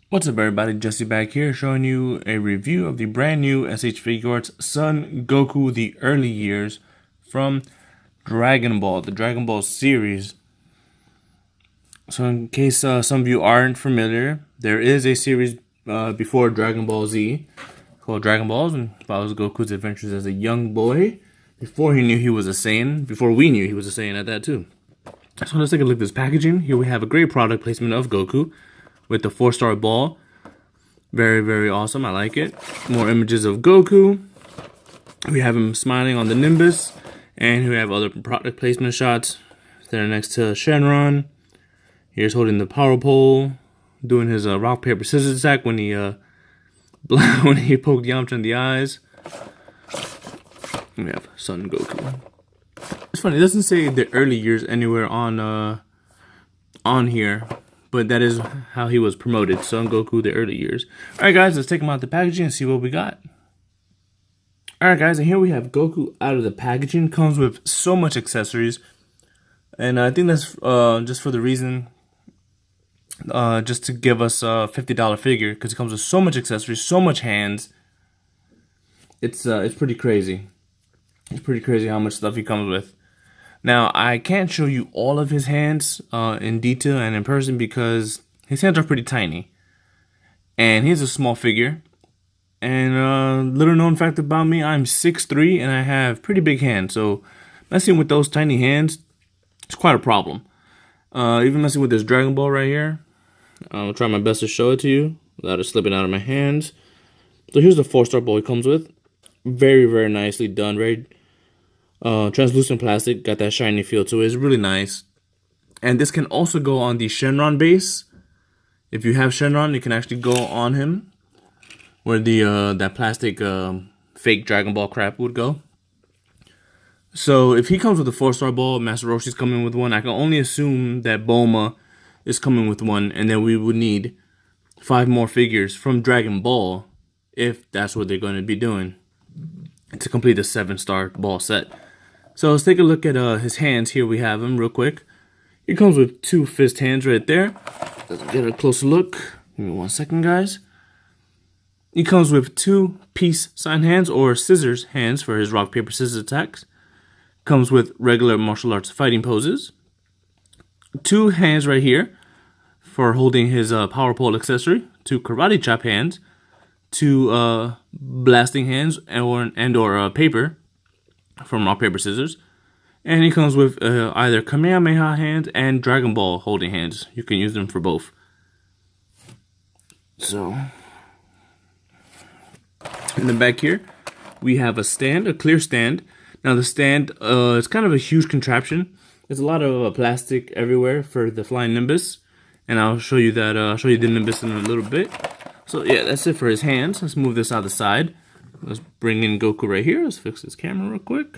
What's up, everybody? Jesse back here showing you a review of the brand new S.h Figuarts Son Goku the early years from Dragon Ball, the Dragon Ball series. So in case some of you aren't familiar, there is a series before Dragon Ball Z called Dragon Balls, and follows Goku's adventures as a young boy before he knew he was a Saiyan, before we knew he was a Saiyan at that too. So let's take a look at this packaging. Here we have a great product placement of Goku with the 4-star ball. Very, very awesome. I like it. More images of Goku. We have him smiling on the Nimbus. And we have other product placement shots. They're next to Shenron. Here's holding the power pole. Doing his rock, paper, scissors attack when he when he poked Yamcha in the eyes. We have Son Goku. It's funny, it doesn't say the early years anywhere on here. But that is how he was promoted. Son Goku, the early years. Alright guys, let's take him out of the packaging and see what we got. Alright guys, and here we have Goku out of the packaging. Comes with so much accessories. And I think that's just for the reason, just to give us a $50 figure. Because it comes with so much accessories, so much hands. It's pretty crazy. It's pretty crazy how much stuff he comes with. Now, I can't show you all of his hands in detail and in person because his hands are pretty tiny. And he's a small figure. And little known fact about me, I'm 6'3" and I have pretty big hands. So messing with those tiny hands, it's quite a problem. Even messing with this Dragon Ball right here, I'll try my best to show it to you without it slipping out of my hands. So here's the 4-star ball he comes with. Very, very nicely done. Very translucent plastic, got that shiny feel to it. It's really nice. And this can also go on the Shenron base. If you have Shenron, you can actually go on him where the that plastic fake Dragon Ball crap would go. So if he comes with a 4-star ball, Master Roshi's coming with one, I can only assume that Bulma is coming with one, and then we would need 5 more figures from Dragon Ball if that's what they're going to be doing to complete the 7-star ball set. So let's take a look at his hands. Here we have him real quick. He comes with 2 fist hands right there. Let's get a closer look. Give me 1 second, guys. He comes with 2 peace sign hands or scissors hands for his rock, paper, scissors attacks. Comes with regular martial arts fighting poses. 2 hands right here for holding his power pole accessory. 2 karate chop hands. 2 blasting hands and/or paper from rock, paper, scissors. And he comes with either Kamehameha hands and Dragon Ball holding hands. You can use them for both. So, in the back here, we have a stand, a clear stand. Now the stand is kind of a huge contraption. There's a lot of plastic everywhere for the flying Nimbus. And I'll show you that. I'll show you the Nimbus in a little bit. So yeah, that's it for his hands. Let's move this out the side. Let's bring in Goku right here. Let's fix this camera real quick.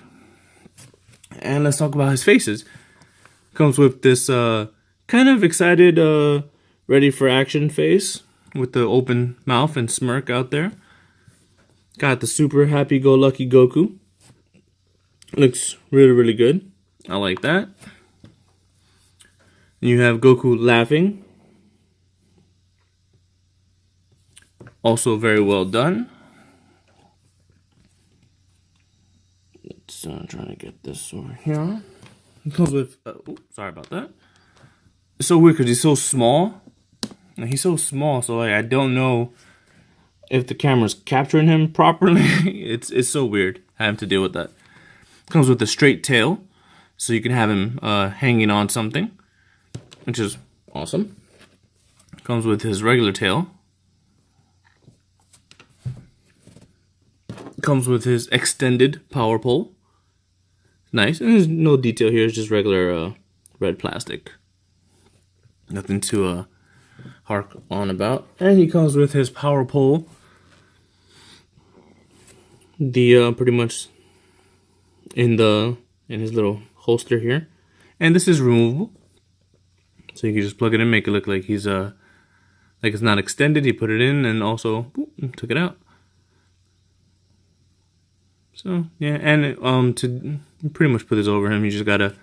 And let's talk about his faces. Comes with this kind of excited, ready for action face with the open mouth and smirk out there. Got the super happy-go-lucky Goku. Looks really, really good. I like that. You have Goku laughing. Also very well done. Let's try to get this over here. It comes with, sorry about that. It's so weird because he's so small. And he's so small, so like I don't know if the camera's capturing him properly. it's so weird having to deal with that. Comes with a straight tail, so you can have him hanging on something, which is awesome. Comes with his regular tail. Comes with his extended power pole. Nice, and there's no detail here. It's just regular red plastic. Nothing to hark on about. And he comes with his power pole. The pretty much in his little holster here, and this is removable. So you can just plug it in, make it look like he's like it's not extended. He put it in and also took it out. So yeah, and to pretty much put this over him, you just gotta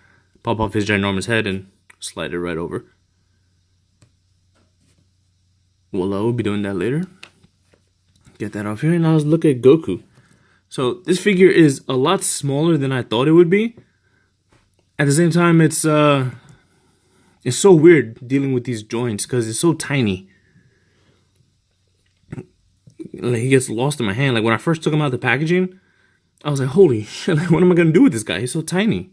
pop off his ginormous head and slide it right over. we'll be doing that later. Get that off here, and now let's look at Goku. So this figure is a lot smaller than I thought it would be. At the same time, it's so weird dealing with these joints because it's so tiny. Like, he gets lost in my hand. Like, when I first took him out of the packaging, I was like, holy shit, like, what am I gonna do with this guy? He's so tiny.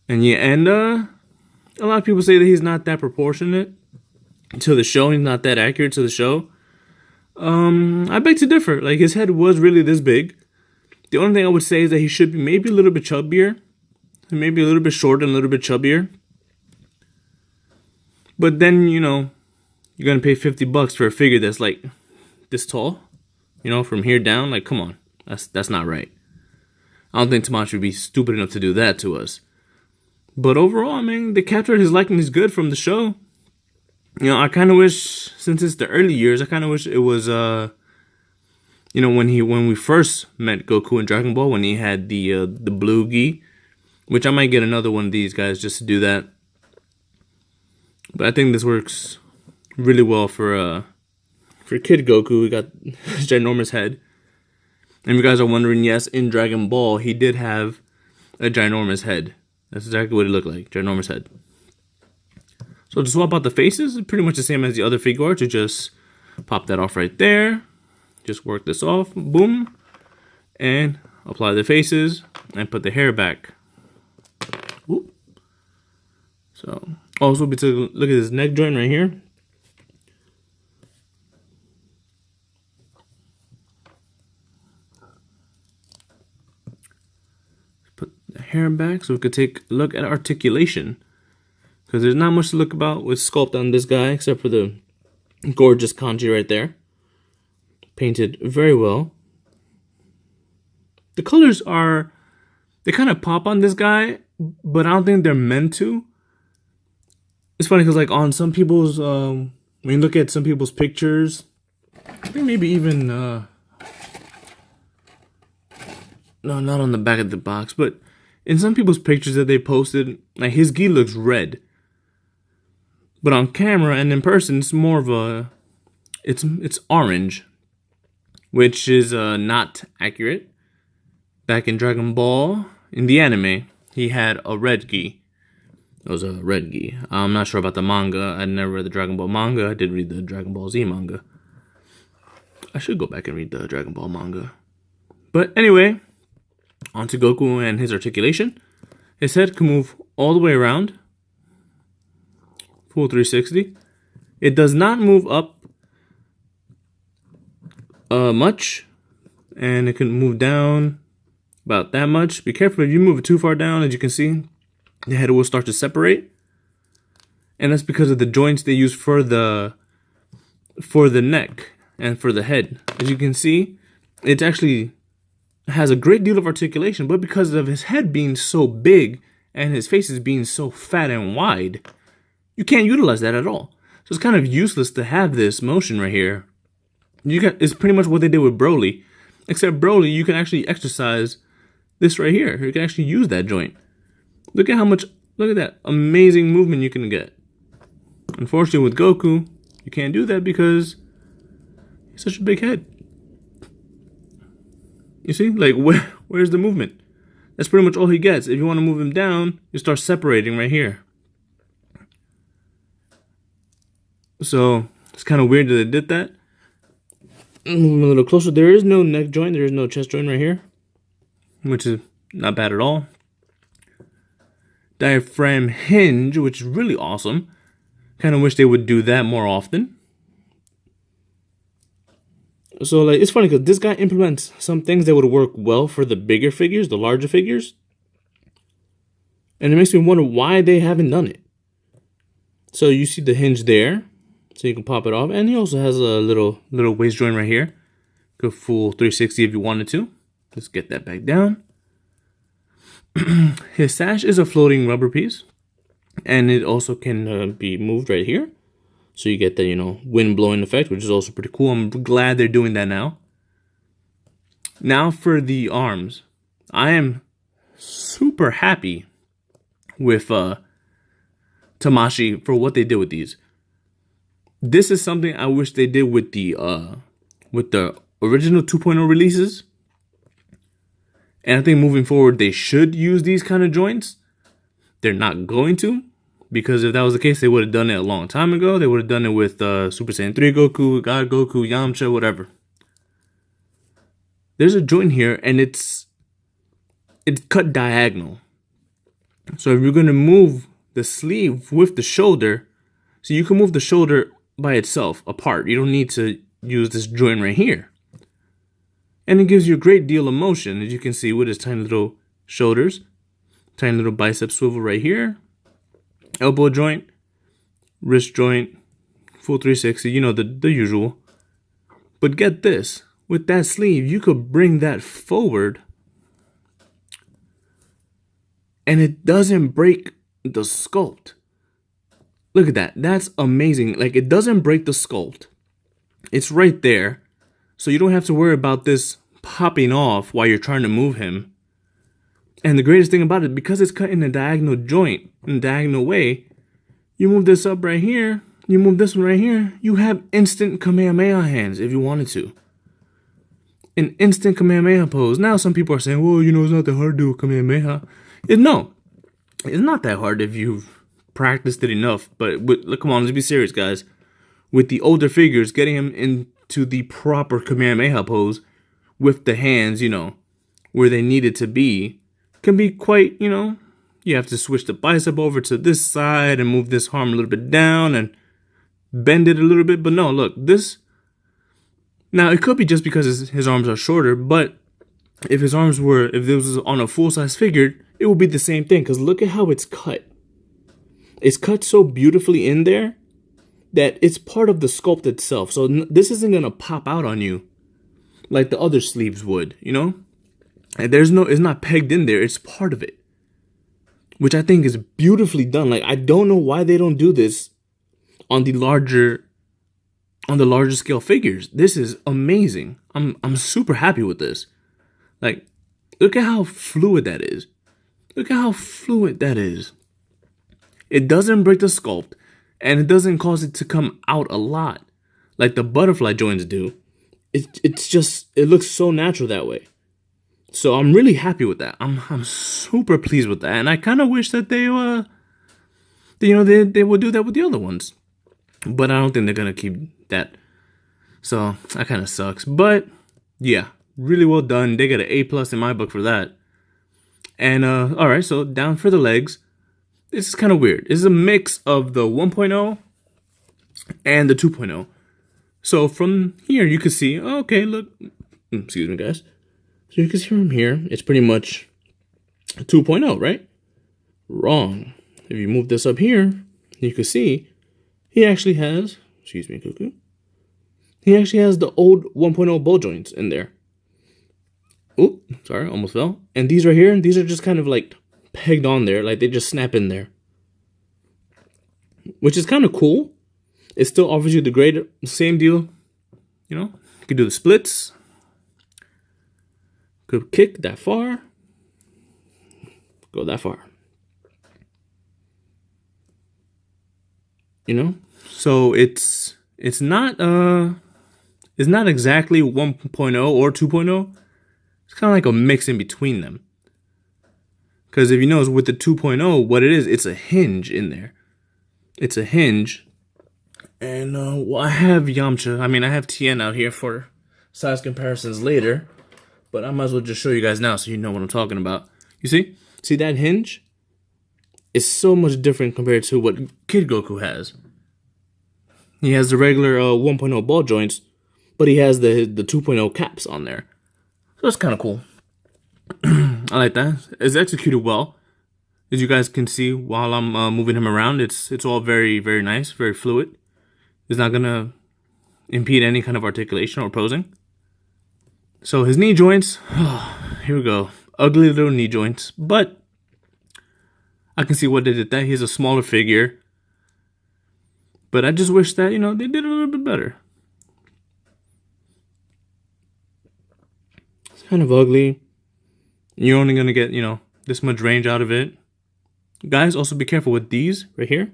And yeah, and a lot of people say that he's not that proportionate to the show. He's not that accurate to the show. I beg to differ. Like, his head was really this big. The only thing I would say is that he should be maybe a little bit chubbier. Maybe a little bit shorter and a little bit chubbier. But then, you know, you're gonna pay $50 for a figure that's like this tall. You know, from here down. Like, come on. That's not right. I don't think tamashii would be stupid enough to do that to us. But overall, I mean, they captured his likeness good from the show. You know, I kind of wish, since it's the early years, I kind of wish it was, you know, when we first met Goku in Dragon Ball, when he had the blue gi, which I might get another one of these guys just to do that. But I think this works really well for Kid Goku. We got his ginormous head. And if you guys are wondering, yes, in Dragon Ball, he did have a ginormous head. That's exactly what it looked like, ginormous head. So to swap out the faces, pretty much the same as the other Figuarts. You just pop that off right there. Just work this off, boom. And apply the faces and put the hair back. Whoop. So also we took a look at this neck joint right here. Put the hair back so we could take a look at articulation. Because there's not much to look about with sculpt on this guy except for the gorgeous kanji right there. Painted very well. The colors they kind of pop on this guy, but I don't think they're meant to. It's funny because like on some people's, when you look at some people's pictures, I think maybe even, no, not on the back of the box, but in some people's pictures that they posted, like his gi looks red. But on camera and in person, it's more of a, it's orange, which is not accurate. Back in Dragon Ball, in the anime, he had a red gi. It was a red gi. I'm not sure about the manga. I never read the Dragon Ball manga. I did read the Dragon Ball Z manga. I should go back and read the Dragon Ball manga. But anyway, on to Goku and his articulation. His head can move all the way around. Full 360. It does not move up much, and it can move down about that much. Be careful if you move it too far down. As you can see, the head will start to separate, and that's because of the joints they use for the neck and for the head. As you can see, it actually has a great deal of articulation, but because of his head being so big and his face is being so fat and wide, you can't utilize that at all. So it's kind of useless to have this motion right here. It's pretty much what they did with Broly. Except Broly, you can actually exercise this right here. You can actually use that joint. Look at that amazing movement you can get. Unfortunately with Goku, you can't do that because he's such a big head. You see? Like, where's the movement? That's pretty much all he gets. If you want to move him down, you start separating right here. So it's kind of weird that they did that. Move a little closer. There is no neck joint. There is no chest joint right here, which is not bad at all. Diaphragm hinge, which is really awesome. Kind of wish they would do that more often. So like, it's funny because this guy implements some things that would work well for the bigger figures, the larger figures. And it makes me wonder why they haven't done it. So you see the hinge there. So you can pop it off. And he also has a little waist joint right here. Go full 360 if you wanted to. Let's get that back down. His sash is a floating rubber piece. And it also can be moved right here. So you get the, wind blowing effect, which is also pretty cool. I'm glad they're doing that now. Now for the arms. I am super happy with tamashii for what they did with these. This is something I wish they did with the original 2.0 releases. And I think moving forward, they should use these kind of joints. They're not going to, because if that was the case, they would have done it a long time ago. They would have done it with Super Saiyan 3 Goku, God Goku, Yamcha, whatever. There's a joint here, and it's cut diagonal. So if you're going to move the sleeve with the shoulder, so you can move the shoulder by itself, apart. You don't need to use this joint right here. And it gives you a great deal of motion, as you can see with his tiny little shoulders, tiny little bicep swivel right here, elbow joint, wrist joint, full 360, you know, the usual. But get this, with that sleeve, you could bring that forward and it doesn't break the sculpt. Look at that, that's amazing. Like, it doesn't break the sculpt. It's right there. So you don't have to worry about this popping off while you're trying to move him. And the greatest thing about it, because it's cut in a diagonal joint, in a diagonal way, you move this up right here, you move this one right here, you have instant Kamehameha hands if you wanted to. An instant Kamehameha pose. Now some people are saying, well, you know, it's not that hard to do a Kamehameha. No, it's not that hard if you've practiced it enough. But look, come on, let's be serious, guys. With the older figures, getting him into the proper Kamehameha pose with the hands, you know, where they need it to be, can be quite, you know, you have to switch the bicep over to this side and move this arm a little bit down and bend it a little bit. But no, look, this, now it could be just because his arms are shorter, but if this was on a full-size figure, it would be the same thing, because look at how it's cut. It's cut so beautifully in there that it's part of the sculpt itself. So this isn't going to pop out on you like the other sleeves would, you know? And it's not pegged in there. It's part of it, which I think is beautifully done. Like, I don't know why they don't do this on the larger scale figures. This is amazing. I'm super happy with this. Like, look at how fluid that is. Look at how fluid that is. It doesn't break the sculpt, and it doesn't cause it to come out a lot like the butterfly joints do. It looks so natural that way. So I'm really happy with that. I'm super pleased with that, and I kind of wish that they would do that with the other ones, but I don't think they're gonna keep that. So that kind of sucks. But yeah, really well done. They got an A+ in my book for that. And all right, so down for the legs. This is kind of weird. This is a mix of the 1.0 and the 2.0. So from here, you can see, okay, look, excuse me, guys. So you can see from here, it's pretty much 2.0, right? Wrong. If you move this up here, you can see he actually has, excuse me, Goku. He actually has the old 1.0 ball joints in there. Oh, sorry, almost fell. And these right here, these are just kind of like pegged on there, like they just snap in there, which is kind of cool. It still offers you the same deal, you know. You can do the splits, could kick that far, go that far, you know. So it's not exactly 1.0 or 2.0. It's kind of like a mix in between them. Because if you notice with the 2.0, what it is, it's a hinge in there. It's a hinge. And well, I have Yamcha. I mean, I have Tien out here for size comparisons later. But I might as well just show you guys now so you know what I'm talking about. You see? See that hinge? It's so much different compared to what Kid Goku has. He has the regular 1.0 ball joints, but he has the 2.0 caps on there. So that's kind of cool. I like that. It's executed well. As you guys can see while I'm moving him around, it's all very, very nice, very fluid. It's not going to impede any kind of articulation or posing. So his knee joints, here we go. Ugly little knee joints, but I can see what they did there. He's a smaller figure. But I just wish that, you know, they did a little bit better. It's kind of ugly. You're only going to get, you know, this much range out of it. Guys, also be careful with these right here.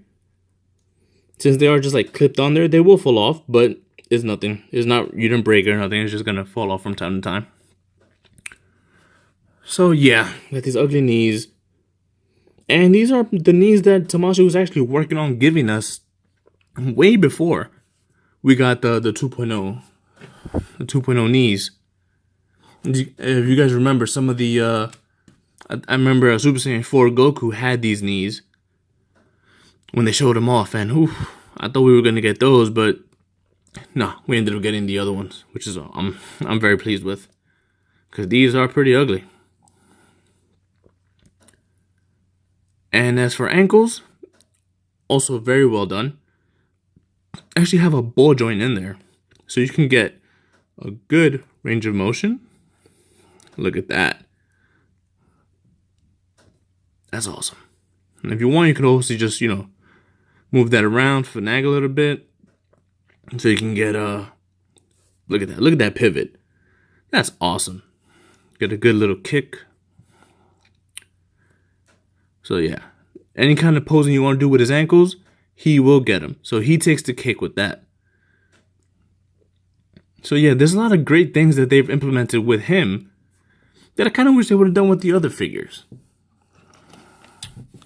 since they are just like clipped on there, they will fall off, but it's nothing. It's not, you didn't break it or nothing. It's just gonna fall off from time to time. So yeah, got these ugly knees. And these are the knees that Tamashii was actually working on giving us way before we got the 2.0. The 2.0 knees. If you guys remember, some of the I remember Super Saiyan 4 Goku had these knees when they showed them off, and I thought we were gonna get those, but no, we ended up getting the other ones, which is I'm very pleased with, because these are pretty ugly. And as for ankles, also very well done. Actually have a ball joint in there, so you can get a good range of motion. Look at that. That's awesome. And if you want, you can also just, move that around, finagle a little bit, so you can get look at that. Look at that pivot. That's awesome. Get a good little kick. So yeah, any kind of posing you want to do with his ankles, he will get them. So he takes the cake with that. So yeah, there's a lot of great things that they've implemented with him that I kind of wish they would have done with the other figures.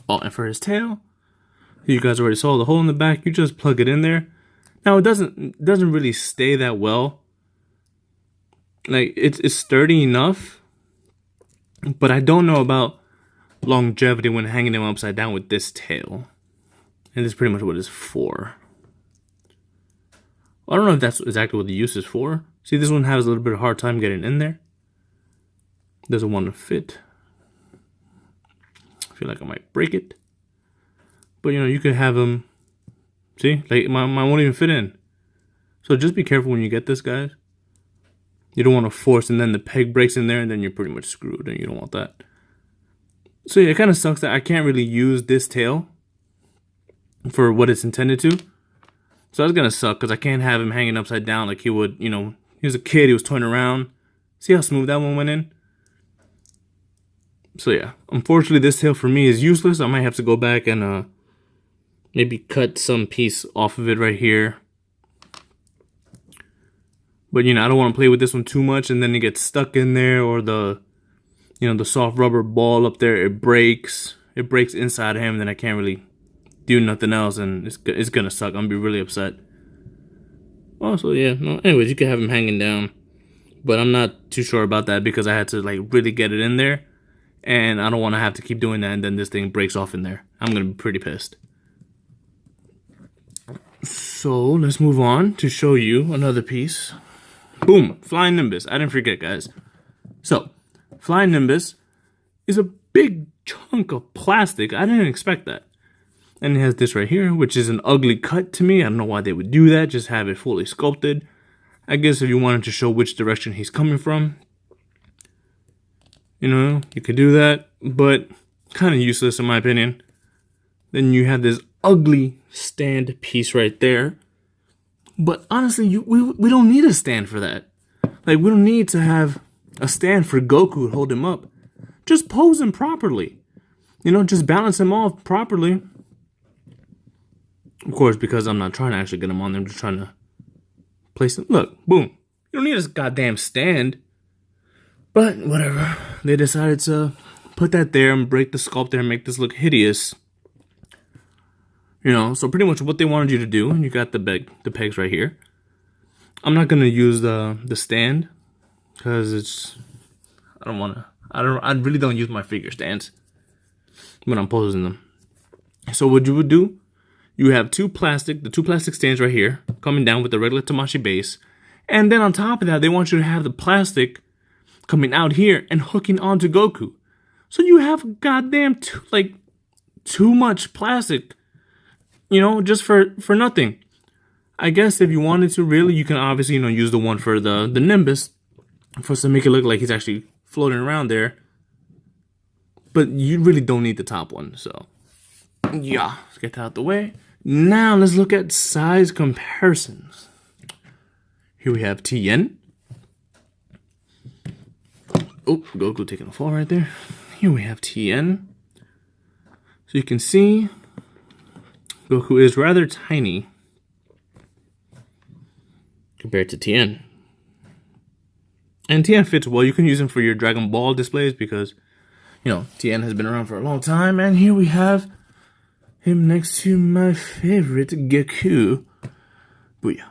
Oh, and for his tail, you guys already saw the hole in the back. You just plug it in there. Now it doesn't really stay that well. Like it's sturdy enough, but I don't know about longevity when hanging him upside down with this tail. And this is pretty much what it's for. I don't know if that's exactly what the use is for. See, this one has a little bit of hard time getting in there. Doesn't want to fit. I feel like I might break it. But you could have them. See, like mine won't even fit in. So just be careful when you get this, guys. You don't want to force, and then the peg breaks in there, and then you're pretty much screwed, and you don't want that. So yeah, it kind of sucks that I can't really use this tail for what it's intended to. So that's gonna suck, because I can't have him hanging upside down like he would, he was a kid, he was toying around. See how smooth that one went in? So yeah, unfortunately this tail for me is useless. I might have to go back and maybe cut some piece off of it right here. But I don't want to play with this one too much, and then it gets stuck in there, or the the soft rubber ball up there, it breaks inside of him, and then I can't really do nothing else, and it's gonna suck. I'm gonna be really upset. Also, yeah, no, anyways, you can have him hanging down, but I'm not too sure about that, because I had to like really get it in there, and I don't want to have to keep doing that, and then this thing breaks off in there. I'm gonna be pretty pissed. So let's move on to show you another piece. Boom, Flying Nimbus. I didn't forget, guys. So Flying Nimbus is a big chunk of plastic. I didn't expect that. And it has this right here, which is an ugly cut to me. I don't know why they would do that. Just have it fully sculpted. I guess if you wanted to show which direction he's coming from, you could do that. But kind of useless in my opinion. Then you have this ugly stand piece right there. But honestly, we don't need a stand for that. Like, we don't need to have a stand for Goku to hold him up. Just pose him properly. Just balance him off properly. Of course, because I'm not trying to actually get him on there. I'm just trying to place him. Look, boom. You don't need a goddamn stand. But whatever. They decided to put that there and break the sculpt there and make this look hideous. So pretty much what they wanted you to do, and you got the pegs right here. I'm not gonna use the stand, because I really don't use my figure stands when I'm posing them. So what you would do, you have the two plastic stands right here, coming down with the regular Tamashii base, and then on top of that, they want you to have the plastic coming out here and hooking onto Goku. So you have goddamn too much plastic. Just for nothing. I guess if you wanted to really, you can obviously, use the one for the Nimbus to make it look like he's actually floating around there. But you really don't need the top one, so yeah, let's get that out the way. Now let's look at size comparisons. Here we have Tien. Oh, Goku taking a fall right there. Here we have Tien. So you can see Goku is rather tiny compared to Tien. And Tien fits well. You can use him for your Dragon Ball displays because, you know, Tien has been around for a long time. And here we have him next to my favorite Goku. Booyah.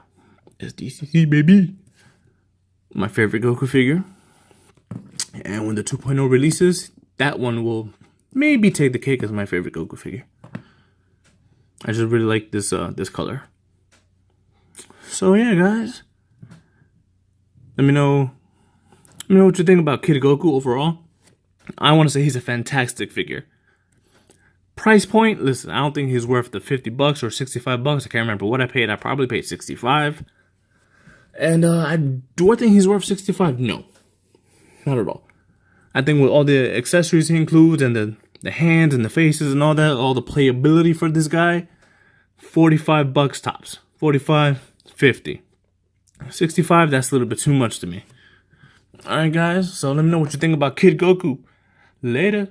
SDCC, baby. My favorite Goku figure. And when the 2.0 releases, that one will maybe take the cake as my favorite Goku figure. I just really like this this color. So yeah, guys. Let me know what you think about Kid Goku overall. I want to say he's a fantastic figure. Price point, listen, I don't think he's worth the $50 or $65. I can't remember what I paid. I probably paid $65. And do I think he's worth $65? No. Not at all. I think with all the accessories he includes and the hands and the faces and all that, all the playability for this guy, $45 tops. 45, 50. 65, that's a little bit too much to me. Alright guys, so let me know what you think about Kid Goku. Later.